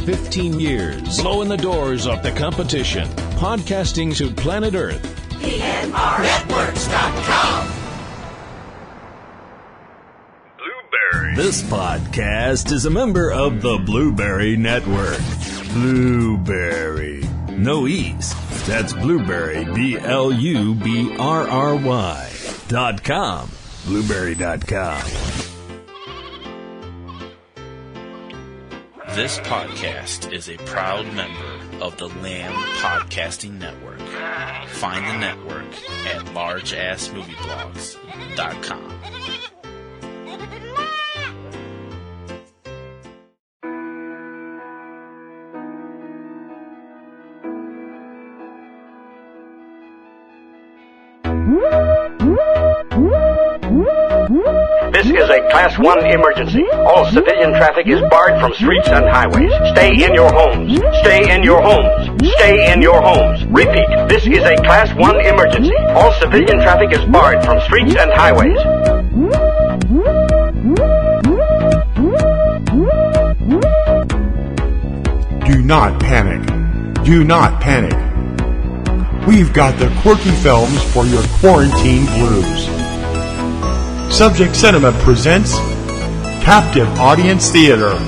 15 years, blowing the doors off the competition. Podcasting to planet Earth. PNRNetworks.com. This podcast is a member of the Blueberry Network. Blueberry. No E's. That's Blueberry, BLUBRRY.com. Blueberry.com. This podcast is a proud member of the Lamb Podcasting Network. Find the network at largeassmovieblogs.com. This is a Class 1 emergency. All civilian traffic is barred from streets and highways. Stay in your homes. Stay in your homes. Stay in your homes. Repeat, this is a Class 1 emergency. All civilian traffic is barred from streets and highways. Do not panic. Do not panic. We've got the quirky films for your quarantine blues. Subject Cinema presents Captive Audience Theater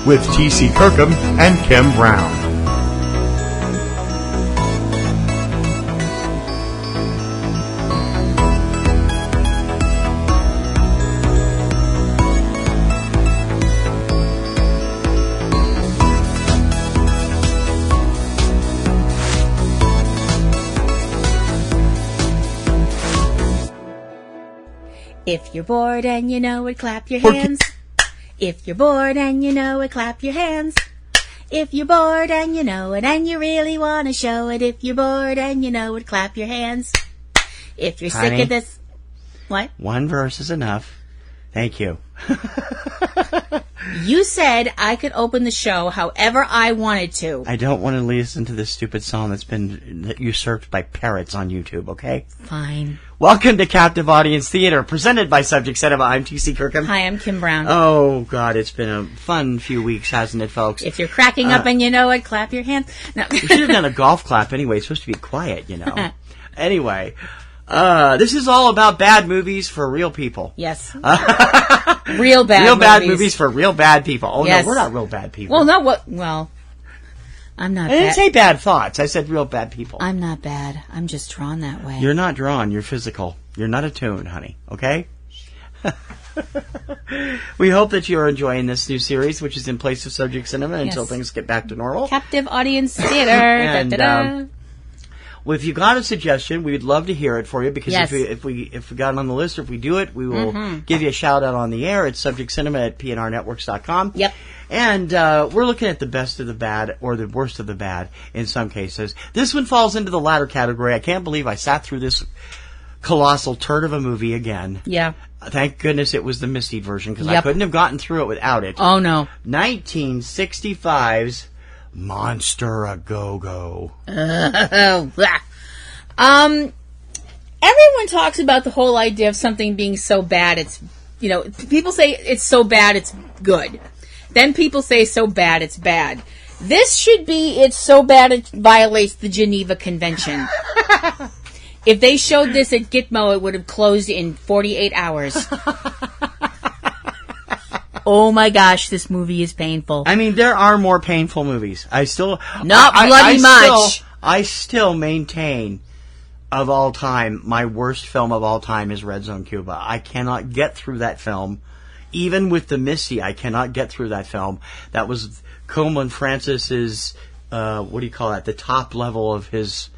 with T.C. Kirkham and Kim Brown. If you're bored and you know it, clap your hands. If you're bored and you know it, clap your hands. If you're bored and you know it and you really want to show it, if you're bored and you know it, clap your hands. If you're sick of this... What? One verse is enough. Thank you. You said I could open the show however I wanted to. I don't want to listen to this stupid song that's been usurped by parrots on YouTube, okay? Fine. Welcome to Captive Audience Theater, presented by Subject Cinema. I'm T.C. Kirkham. Hi, I'm Kim Brown. Oh, God, it's been a fun few weeks, hasn't it, folks? If you're cracking up and you know it, clap your hands. No. We should have done a golf clap anyway. It's supposed to be quiet, you know. Anyway, this is all about bad movies for real people. Yes. Real bad movies for real bad people. Oh, yes. No, we're not real bad people. Well, not what... Well, I'm not I didn't bad. say bad thoughts. I said real bad people. I'm not bad. I'm just drawn that way. You're not drawn. You're physical. You're not attuned, honey. Okay? We hope that you're enjoying this new series, which is in place of Subject Cinema until things get back to normal. Captive Audience Theater. And, well, if you got a suggestion, we would love to hear it for you, because if we got it on the list, or if we do it, we will give you a shout out on the air. It's Subject Cinema at PNRNetworks.com. Yep. And we're looking at the best of the bad, or the worst of the bad in some cases. This one falls into the latter category. I can't believe I sat through this colossal turd of a movie again. Yeah. Thank goodness it was the Misty version, because I couldn't have gotten through it without it. Oh, no. 1965's Monster A Go-Go. Everyone talks about the whole idea of something being so bad it's, you know, people say it's so bad it's good. Then people say so bad it's bad. This should be it's so bad it violates the Geneva Convention. If they showed this at Gitmo, it would have closed in 48 hours. Oh my gosh, this movie is painful. I mean, there are more painful movies. I still... Not bloody much. I still maintain, of all time, my worst film of all time is Red Zone Cuba. I cannot get through that film. Even with the Missy, I cannot get through that film. That was Coleman Francis's, what do you call that? The top level of his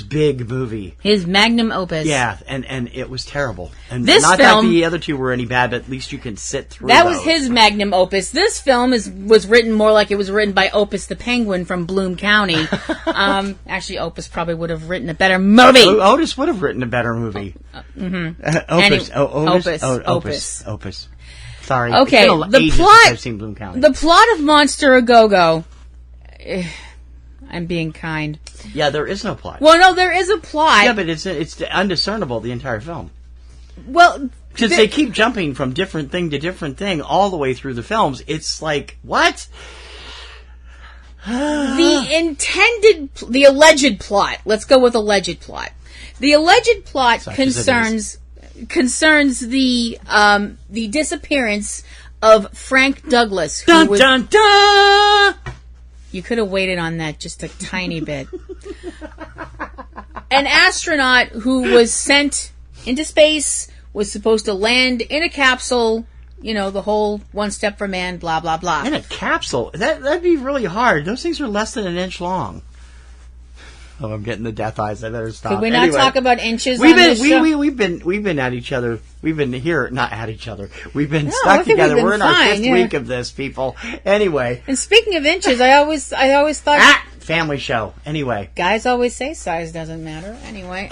big movie. His magnum opus. Yeah, and it was terrible. And this not film, that the other two were any bad, but at least you can sit through that those. was his magnum opus. This film was written more like it was written by Opus the Penguin from Bloom County. Actually, Opus probably would have written a better movie. Otis would have written a better movie. Opus. Sorry. Okay, the plot. I've seen Bloom County. The plot of Monster A Go-Go. I'm being kind. Yeah, there is no plot. Well, no, there is a plot. Yeah, but it's undiscernible the entire film. Well, because they keep jumping from different thing to different thing all the way through the films. It's like, what? the alleged plot. Let's go with alleged plot. The alleged plot concerns the disappearance of Frank Douglas. Who Dun, dun, dun! You could have waited on that just a tiny bit. An astronaut who was sent into space, was supposed to land in a capsule, you know, the whole one step for man, blah, blah, blah. In a capsule? That'd be really hard. Those things are less than an inch long. Oh, I'm getting the death eyes. I better stop. Could we not talk about inches on this show? We've been at each other. We've been here, not at each other. We've been stuck together. We're in our fifth week of this, people. Anyway. And speaking of inches, I always thought... Family show. Anyway. Guys always say size doesn't matter. Anyway.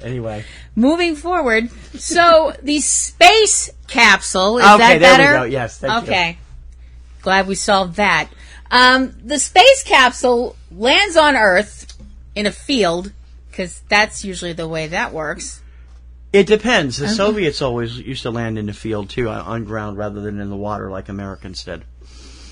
Anyway. Moving forward. So, the space capsule, is that better? Okay, there we go. Yes, thank you. Okay. Glad we solved that. The space capsule lands on Earth in a field, because that's usually the way that works. It depends. The Soviets always used to land in the field, too, on ground, rather than in the water like Americans did.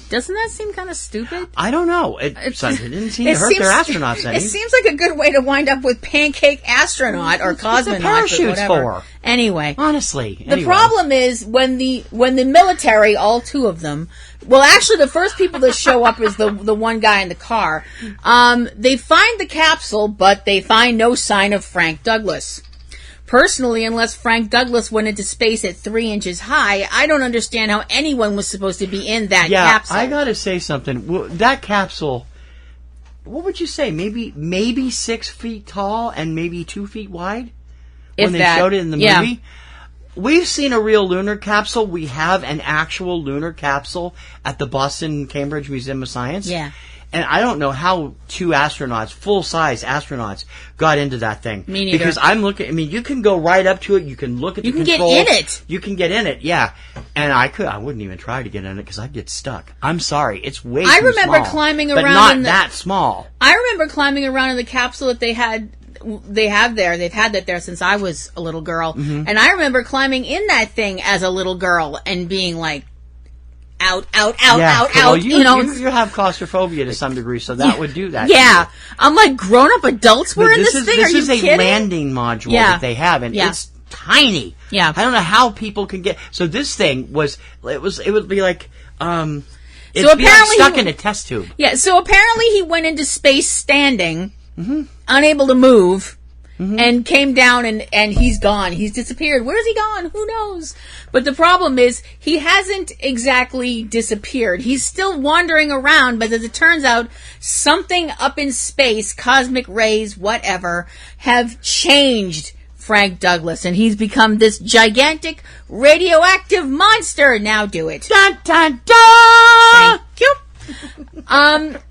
Doesn't that seem kind of stupid? I don't know. It didn't seem to hurt their astronauts any. It seems like a good way to wind up with pancake astronaut or cosmonaut. Parachutes for. Anyway. Honestly. The problem is when the military, all two of them, well, actually the first people that show up is the one guy in the car. They find the capsule, but they find no sign of Frank Douglas. Personally, unless Frank Douglas went into space at 3 inches high, I don't understand how anyone was supposed to be in that capsule. I gotta say something. Well, that capsule, what would you say? Maybe 6 feet tall and maybe 2 feet wide? When they showed it in the movie? We've seen a real lunar capsule. We have an actual lunar capsule at the Boston Cambridge Museum of Science. Yeah. And I don't know how 2 astronauts, full-size astronauts, got into that thing. Me neither. Because I'm looking, I mean, you can go right up to it, you can look at the controls. You can get in it. You can get in it, yeah. And I wouldn't even try to get in it because I'd get stuck. I'm sorry, it's way too small. I remember climbing around. But not that small. I remember climbing around in the capsule that they have there. They've had that there since I was a little girl. Mm-hmm. And I remember climbing in that thing as a little girl and being like, out. Well, you have claustrophobia to some degree, so that would do that. Yeah. I'm like, grown-up adults were in this thing? Are you kidding? This is a landing module that they have, and it's tiny. Yeah. I don't know how people can get... So this thing it would be like... It'd be like stuck in a test tube. Yeah, so apparently he went into space standing, unable to move, and came down and he's gone. He's disappeared. Where's he gone? Who knows? But the problem is he hasn't exactly disappeared. He's still wandering around, but as it turns out, something up in space, cosmic rays, whatever, have changed Frank Douglas, and he's become this gigantic radioactive monster. Now do it. Dun, dun, dun! Thank you.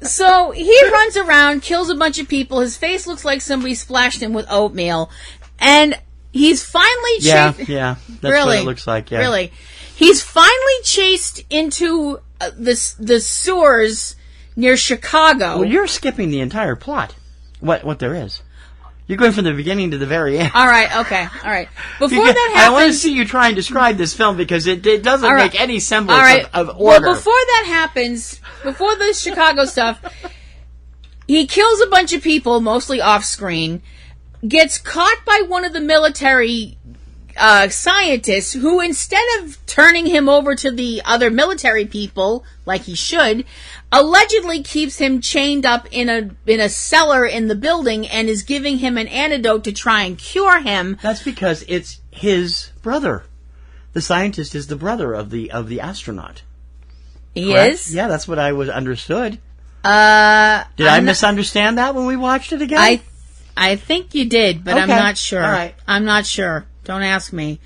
So he runs around, kills a bunch of people. His face looks like somebody splashed him with oatmeal, and he's finally chased. Yeah, that's what it looks like. Yeah, really, he's finally chased into the sewers near Chicago. Well, you're skipping the entire plot. What there is. You're going from the beginning to the very end. All right, okay, all right. Before that happens... I want to see you try and describe this film because it doesn't make any semblance of order. Well, before that happens, before the Chicago stuff, he kills a bunch of people, mostly off-screen, gets caught by one of the military scientists who, instead of turning him over to the other military people, like he should, allegedly keeps him chained up in a cellar in the building and is giving him an antidote to try and cure him. That's because it's his brother. The scientist is the brother of the astronaut. He Correct? is? Yeah, that's what I was understood. Did I misunderstand that when we watched it again? I think you did, but I'm not sure. All right. I'm not sure. Don't ask me.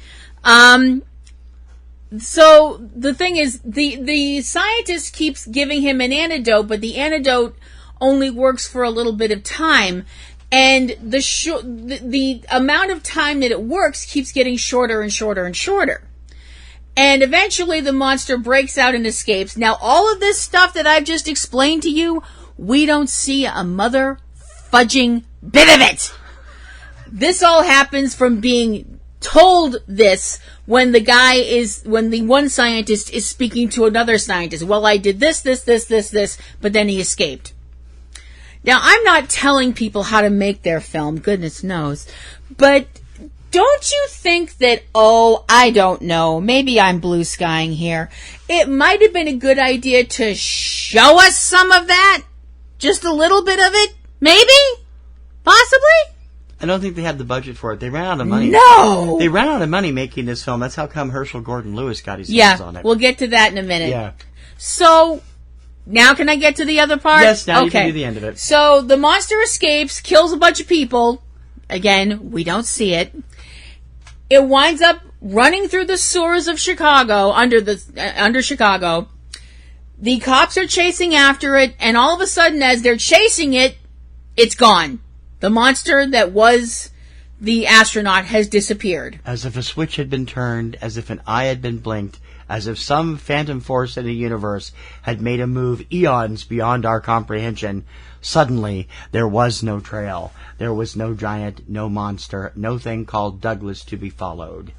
So the thing is, the scientist keeps giving him an antidote, but the antidote only works for a little bit of time, and the amount of time that it works keeps getting shorter and shorter and shorter. And eventually the monster breaks out and escapes. Now, all of this stuff that I've just explained to you, we don't see a mother fudging bit of it. This all happens from being told this when the one scientist is speaking to another scientist. Well, I did this, but then he escaped. Now, I'm not telling people how to make their film, goodness knows, but don't you think that, I don't know, maybe I'm blue skying here, it might have been a good idea to show us some of that? Just a little bit of it? Maybe? Possibly? I don't think they had the budget for it. They ran out of money. No! They ran out of money making this film. That's how come Herschel Gordon Lewis got his hands on it. We'll get to that in a minute. Yeah. So, now can I get to the other part? Yes, now you can do the end of it. So, the monster escapes, kills a bunch of people. Again, we don't see it. It winds up running through the sewers of Chicago, under Chicago. The cops are chasing after it, and all of a sudden, as they're chasing it, it's gone. The monster that was the astronaut has disappeared. As if a switch had been turned, as if an eye had been blinked, as if some phantom force in the universe had made a move eons beyond our comprehension. Suddenly, there was no trail. There was no giant, no monster, no thing called Douglas to be followed.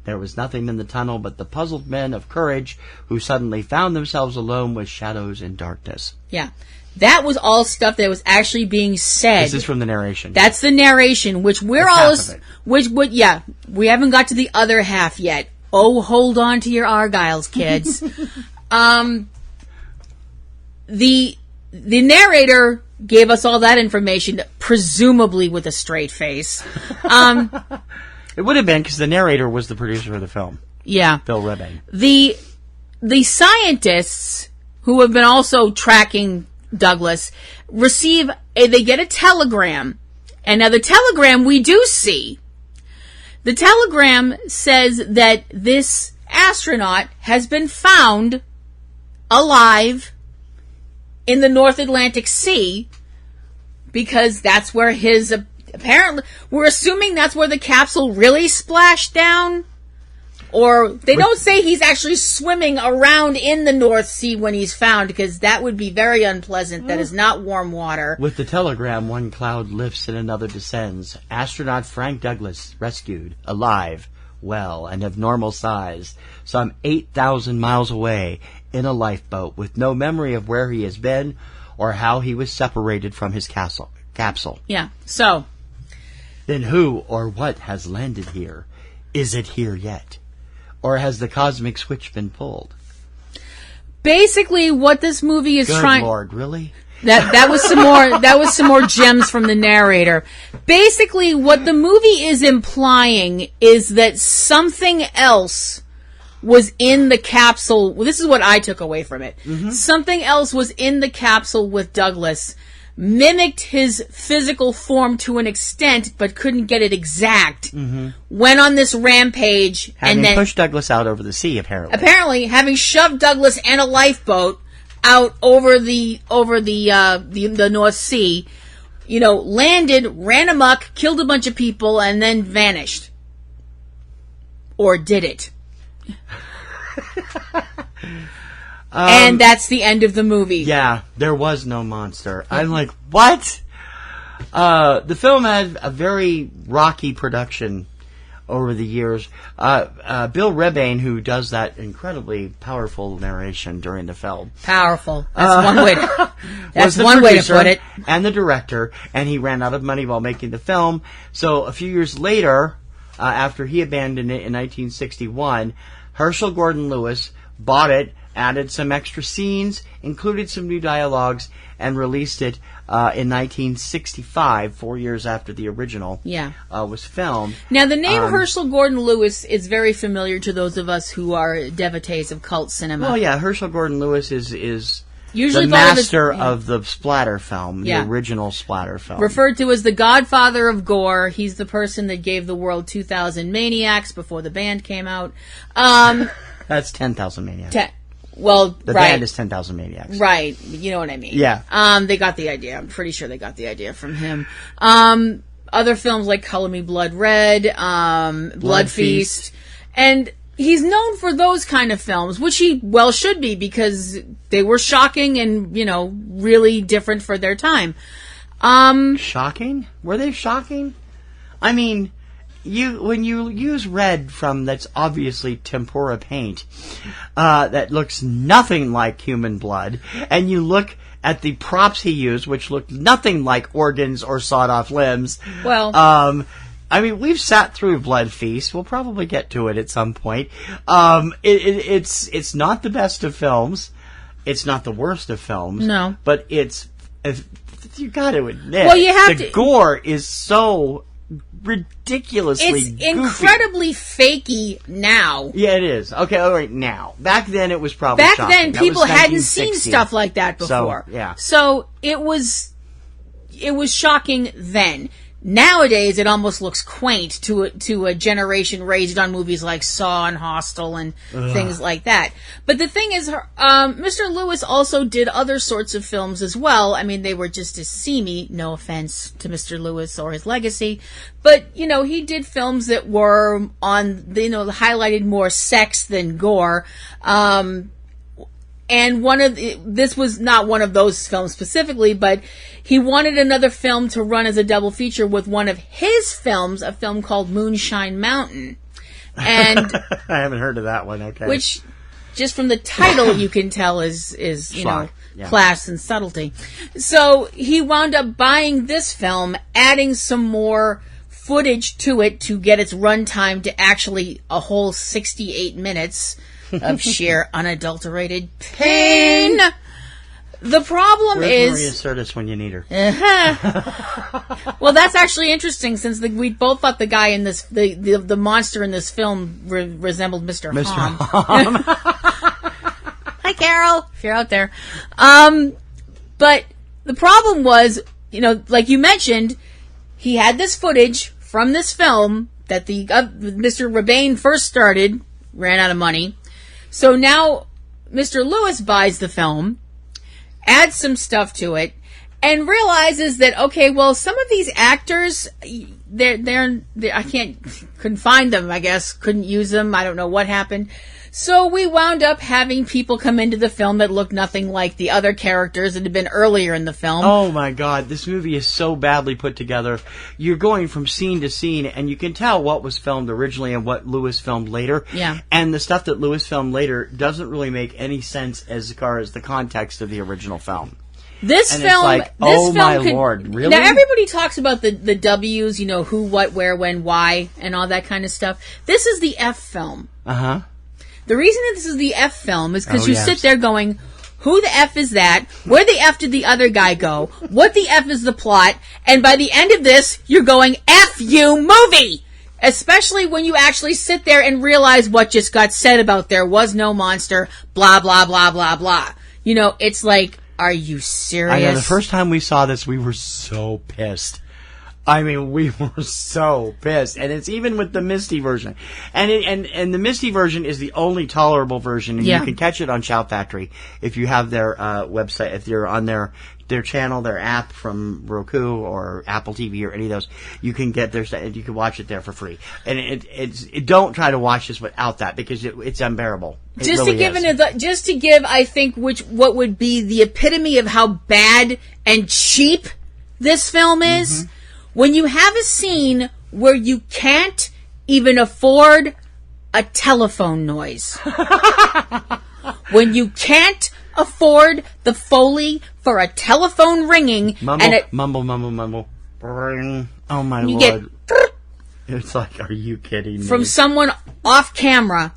There was nothing in the tunnel but the puzzled men of courage who suddenly found themselves alone with shadows and darkness. Yeah. That was all stuff that was actually being said. This is from the narration. That's the narration, which we're That's all... we haven't got to the other half yet. Oh, hold on to your Argyles, kids. The narrator gave us all that information, presumably with a straight face. It would have been, because the narrator was the producer of the film. Yeah. Bill Rebane. The scientists, who have been also tracking Douglas, they get a telegram. And now the telegram we do see. The telegram says that this astronaut has been found alive in the North Atlantic Sea, because that's where apparently, we're assuming that's where the capsule really splashed down. Or they don't say he's actually swimming around in the North Sea when he's found, because that would be very unpleasant. That is not warm water. With the telegram, one cloud lifts and another descends. Astronaut Frank Douglas rescued, alive, well, and of normal size, some 8,000 miles away, in a lifeboat, with no memory of where he has been or how he was separated from his capsule. Yeah, so. Then who or what has landed here? Is it here yet? Or has the cosmic switch been pulled? Basically, what this movie is trying... Good Lord, really? That was some more gems from the narrator. Basically, what the movie is implying is that something else was in the capsule. Well, this is what I took away from it. Mm-hmm. Something else was in the capsule with Douglas, mimicked his physical form to an extent, but couldn't get it exact. Mm-hmm. Went on this rampage, and then pushed Douglas out over the sea. Apparently, having shoved Douglas and a lifeboat out over the North Sea, landed, ran amok, killed a bunch of people, and then vanished. Or did it? And that's the end of the movie. Yeah, there was no monster. I'm like, what? The film had a very rocky production over the years. Bill Rebane, who does that incredibly powerful narration during the film. Powerful. That's one way to, that's one way to put it. And the director, and he ran out of money while making the film. So a few years later, after he abandoned it in 1961, Herschel Gordon Lewis bought it, added some extra scenes, included some new dialogues, and released it in 1965, 4 years after the original was filmed. Now, the name Herschel Gordon Lewis is very familiar to those of us who are devotees of cult cinema. Well, yeah, Herschel Gordon Lewis is usually the master of the splatter film, the original splatter film. Referred to as the godfather of gore. He's the person that gave the world 2,000 Maniacs before the band came out. That's 10,000 Maniacs. The band is 10,000 Maniacs. Right. You know what I mean. Yeah. They got the idea. I'm pretty sure they got the idea from him. Other films like Color Me Blood Red, Blood Feast. And he's known for those kind of films, which he well should be, because they were shocking and, really different for their time. Shocking? Were they shocking? I mean, when you use red that's obviously tempura paint, that looks nothing like human blood, and you look at the props he used, which looked nothing like organs or sawed-off limbs. Well, I mean, we've sat through Blood Feast. We'll probably get to it at some point. It's not the best of films. It's not the worst of films. No. But you got to admit, well, you have the gore is so ridiculously goofy. Incredibly fakey now. Yeah, it is. Okay, all right, now. Back then, it was probably Back shocking. then, That people was hadn't seen 1960. stuff like that before. So, yeah. So it was shocking then. Nowadays, it almost looks quaint to a generation raised on movies like Saw and Hostel and things like that. But the thing is, Mr. Lewis also did other sorts of films as well. I mean, they were just as seamy, no offense to Mr. Lewis or his legacy. But, he did films that were highlighted more sex than gore. And this was not one of those films specifically, but he wanted another film to run as a double feature with one of his films, a film called Moonshine Mountain. And I haven't heard of that one, okay. Which, just from the title, you can tell is class and subtlety. So he wound up buying this film, adding some more footage to it to get its runtime to actually a whole 68 minutes of sheer unadulterated pain. The problem Where's is Maria Sirtis when you need her? Well, that's actually interesting since we both thought the guy in this, the monster in this film resembled Mr. Hom. Hi, Carol, if you're out there. But the problem was, like you mentioned, he had this footage from this film that the Mr. Rebane first started, ran out of money. So now Mr. Lewis buys the film, adds some stuff to it, and realizes that, okay, well, some of these actors, they're couldn't find them, I guess, couldn't use them, I don't know what happened. So we wound up having people come into the film that looked nothing like the other characters that had been earlier in the film. Oh my God, this movie is so badly put together. You're going from scene to scene, and you can tell what was filmed originally and what Lewis filmed later. Yeah. And the stuff that Lewis filmed later doesn't really make any sense as far as the context of the original film. This and film, it's like, my Lord, really? Now everybody talks about the W's, who, what, where, when, why, and all that kind of stuff. This is the F film. Uh-huh. The reason that this is the F film is because yes. sit there going, who the F is that? Where the F did the other guy go? What the F is the plot? And by the end of this, you're going, F you movie! Especially when you actually sit there and realize what just got said about there was no monster, blah, blah, blah, blah, blah. It's like, are you serious? I know, the first time we saw this, we were so pissed. I mean, we were so pissed, and it's even with the Misty version, and the Misty version is the only tolerable version, and you can catch it on Shout Factory if you have their website, if you're on their channel, their app from Roku or Apple TV or any of those. You can get their stuff, and you can watch it there for free. And don't try to watch this without that because it's unbearable. Just to give, I think, what would be the epitome of how bad and cheap this film is. Mm-hmm. When you have a scene where you can't even afford a telephone noise. When you can't afford the Foley for a telephone ringing. Mumble. Ring. Oh my Lord. It's like, are you kidding me? From someone off camera.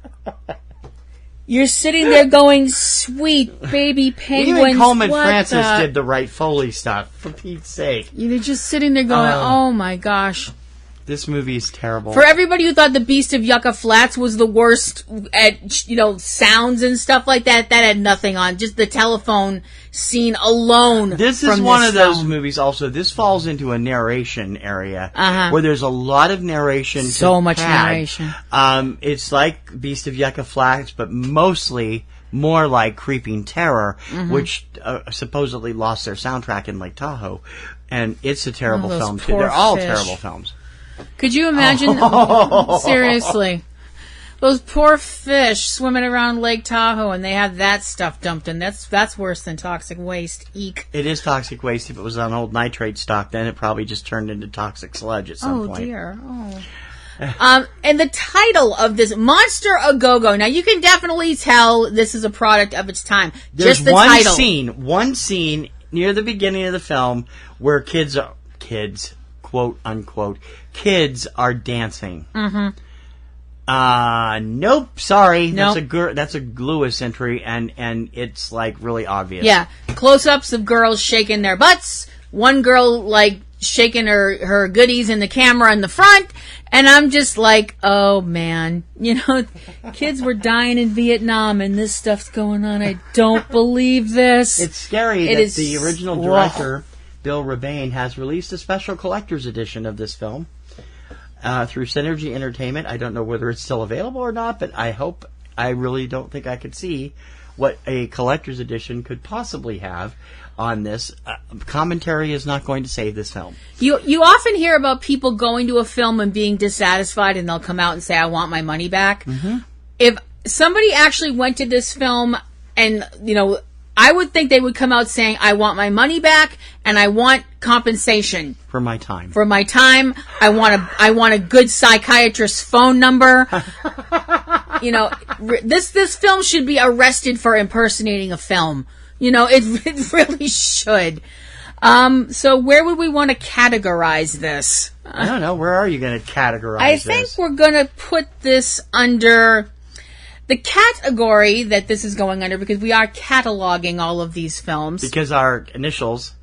You're sitting there going, sweet baby penguins. Even Coleman Francis did the right Foley stuff, for Pete's sake. You're just sitting there going, oh my gosh. This movie is terrible. For everybody who thought The Beast of Yucca Flats was the worst at, sounds and stuff like that had nothing on. Just the telephone scene alone. This is one of those movies also. This falls into a narration area where there's a lot of narration. So much narration. It's like Beast of Yucca Flats, but mostly more like Creeping Terror, which supposedly lost their soundtrack in Lake Tahoe. And it's a terrible film, too. They're all terrible films. Could you imagine? Seriously. Those poor fish swimming around Lake Tahoe and they have that stuff dumped in. That's worse than toxic waste. Eek. It is toxic waste. If it was on old nitrate stock, then it probably just turned into toxic sludge at some point. Oh, dear. Oh. And the title of this, Monster A Go-Go. Now, you can definitely tell this is a product of its time. There's Just the one title. one scene near the beginning of the film where kids, quote unquote, kids are dancing. Mm-hmm. Nope, sorry. Nope. That's a Lewis entry, and it's like really obvious. Yeah. Close-ups of girls shaking their butts. One girl, like, shaking her goodies in the camera in the front, and I'm just like, oh man, kids were dying in Vietnam and this stuff's going on. I don't believe this. It's scary that the original director, Bill Rebane, has released a special collector's edition of this film through Synergy Entertainment. I don't know whether it's still available or not, but I really don't think I could see what a collector's edition could possibly have on this. Commentary is not going to save this film. You often hear about people going to a film and being dissatisfied, and they'll come out and say, I want my money back. Mm-hmm. If somebody actually went to this film and, I would think they would come out saying, I want my money back and I want compensation. For my time. I want a good psychiatrist's phone number. This film should be arrested for impersonating a film. It really should. So where would we want to categorize this? I don't know. Where are you going to categorize this? I think we're going to put this under the category that this is going under, because we are cataloging all of these films. Because our initials,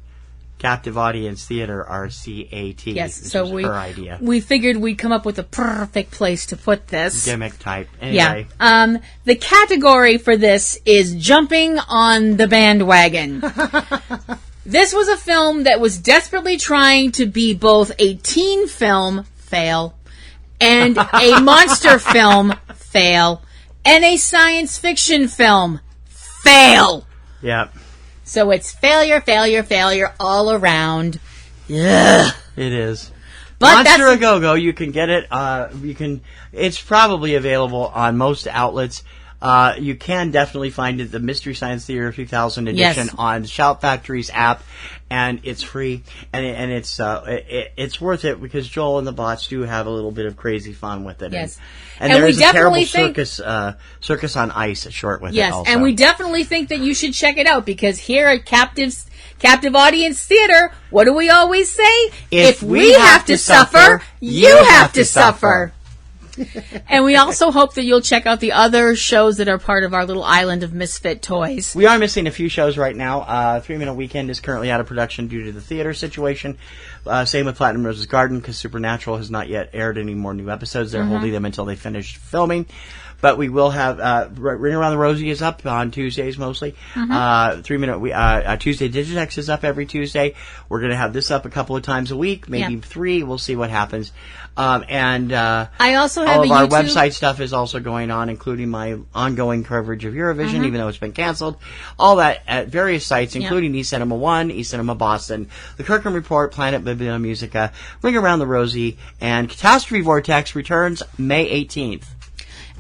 Captive Audience Theater, are CAT. Yes, so her idea. We figured we'd come up with a perfect place to put this. Gimmick type. Anyway. Yeah. The category for this is jumping on the bandwagon. This was a film that was desperately trying to be both a teen film, fail, and a monster film, fail, and a science fiction film, fail. Yep. So it's failure, failure, failure all around. Yeah. It is. But Monster A Go-Go, you can get it. It's probably available on most outlets. You can definitely find it, the Mystery Science Theater 2000 edition, on Shout Factory's app, and it's free, and it's worth it because Joel and the bots do have a little bit of crazy fun with it. Yes. And there's a terrible circus on ice short with it also. Yes, and we definitely think that you should check it out, because here at Captive Audience Theater, what do we always say? If we have to suffer, you have to suffer. And we also hope that you'll check out the other shows that are part of our little island of misfit toys. We are missing a few shows right now. 3 Minute Weekend is currently out of production due to the theater situation. Same with Platinum Rose's Garden, because Supernatural has not yet aired any more new episodes. They're holding them until they finish filming. But we will have Ring Around the Rosie is up on Tuesdays mostly. 3 Minute Tuesday Digitex is up every Tuesday. We're going to have this up a couple of times a week, maybe 3. We'll see what happens. I also have all of our website stuff is also going on, including my ongoing coverage of Eurovision, even though it's been canceled. All that at various sites, including eCinema 1, eCinema Boston, The Kirkham Report, Planet Biblio Musica, Ring Around the Rosie, and Catastrophe Vortex returns May 18th.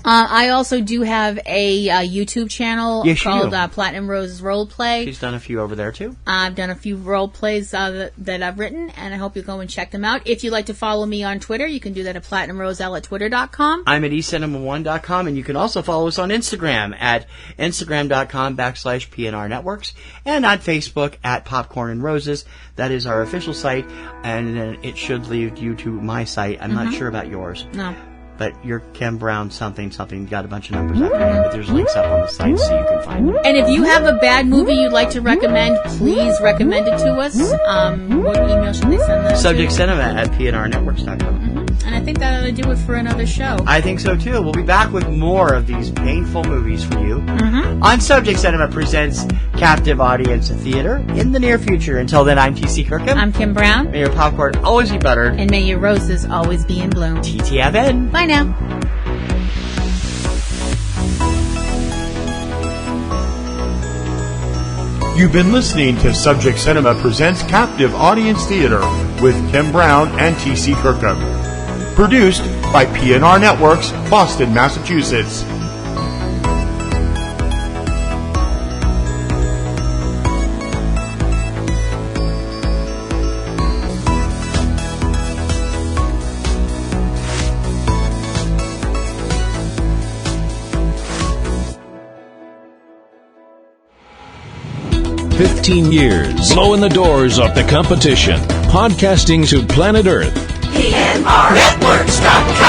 I also do have a YouTube channel called Platinum Rose's Roleplay. She's done a few over there, too. I've done a few role plays that I've written, and I hope you'll go and check them out. If you'd like to follow me on Twitter, you can do that at PlatinumRoselle@Twitter.com. I'm at eCinema1.com, and you can also follow us on Instagram at Instagram.com/PNRNetworks, and on Facebook at Popcorn and Roses. That is our official site, and it should lead you to my site. I'm not sure about yours. No. But you're Kim Brown something, got a bunch of numbers up there, but there's links up on the site so you can find them. And if you have a bad movie you'd like to recommend, please recommend it to us. What email should they send that subjectcinema@PNRNetworks.com. And I think that ought to do it for another show. I think so too. We'll be back with more of these painful movies for you on Subject Cinema Presents Captive Audience Theater in the near future. Until then, I'm T.C. Kirkham. I'm Kim Brown. May your popcorn always be buttered. And may your roses always be in bloom. TTFN. Bye now. You've been listening to Subject Cinema Presents Captive Audience Theater with Kim Brown and T.C. Kirkham. Produced by PNR Networks, Boston, Massachusetts. 15 years, blowing the doors off the competition, podcasting to planet Earth. PNRNetworks.com.